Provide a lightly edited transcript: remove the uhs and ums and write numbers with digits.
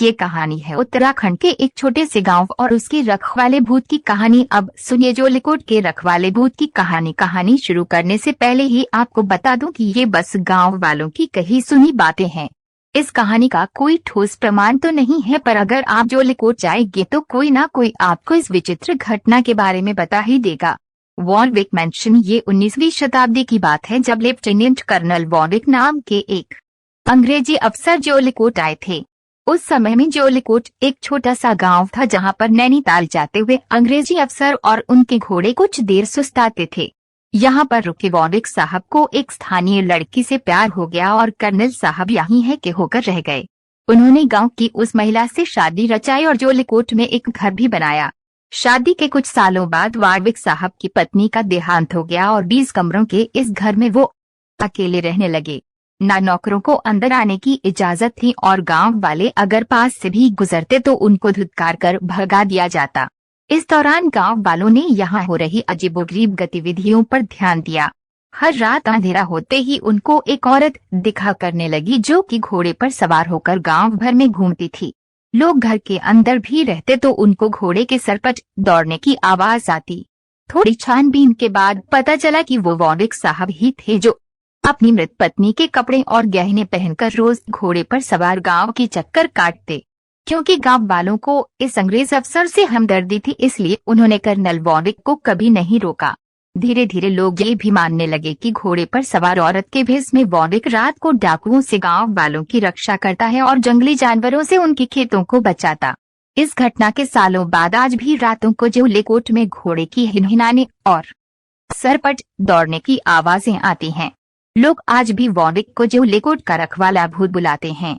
ये कहानी है उत्तराखंड के एक छोटे से गांव और उसके रखवाले भूत की कहानी। अब सुनिए जोलीकोट के रखवाले भूत की कहानी। कहानी शुरू करने से पहले ही आपको बता दूं कि ये बस गांव वालों की कही सुनी बातें हैं। इस कहानी का कोई ठोस प्रमाण तो नहीं है, पर अगर आप जोलीकोट जाएंगे तो कोई ना कोई आपको इस विचित्र घटना के बारे में बता ही देगा। Warwick mention. ये 19वीं शताब्दी की बात है, जब लेफ्टिनेंट कर्नल वॉरविक नाम के एक अंग्रेजी अफसर जोलीकोट आए थे। उस समय में जोलीकोट एक छोटा सा गांव था, जहां पर नैनीताल जाते हुए अंग्रेजी अफसर और उनके घोड़े कुछ देर सुस्ताते थे। यहां पर रुके वॉरविक साहब को एक स्थानीय लड़की से प्यार हो गया और कर्नल साहब यहीं है के होकर रह गए। उन्होंने गांव की उस महिला से शादी रचाई और जोलीकोट में एक घर भी बनाया। शादी के कुछ सालों बाद वॉरविक साहब की पत्नी का देहांत हो गया और 20 कमरों के इस घर में वो अकेले रहने लगे। ना नौकरों को अंदर आने की इजाजत थी और गांव वाले अगर पास से भी गुजरते तो उनको धुतकार कर भगा दिया जाता। इस दौरान गांव वालों ने यहाँ हो रही अजीबोगरीब गतिविधियों पर ध्यान दिया। हर रात अंधेरा होते ही उनको एक औरत दिखा करने लगी, जो कि घोड़े पर सवार होकर गांव भर में घूमती थी। लोग घर के अंदर भी रहते तो उनको घोड़े के सरपट दौड़ने की आवाज आती। थोड़ी छानबीन के बाद पता चला कि वो वॉरविक साहब ही थे, जो अपनी मृत पत्नी के कपड़े और गहने पहनकर रोज घोड़े पर सवार गांव की चक्कर काटते। क्योंकि गांव वालों को इस अंग्रेज अफसर से हमदर्दी थी, इसलिए उन्होंने कर्नल वॉरविक को कभी नहीं रोका। धीरे धीरे लोग ये भी मानने लगे कि घोड़े पर सवार औरत के भेष में वॉरविक रात को डाकुओं से गांव वालों की रक्षा करता है और जंगली जानवरों से उनके खेतों को बचाता। इस घटना के सालों बाद आज भी रातों को जोलीकोट में घोड़े की हिनहिनाने और सरपट दौड़ने की आवाजें आती हैं। लोग आज भी वॉरविक को जोलीकोट का रखवाला भूत बुलाते हैं।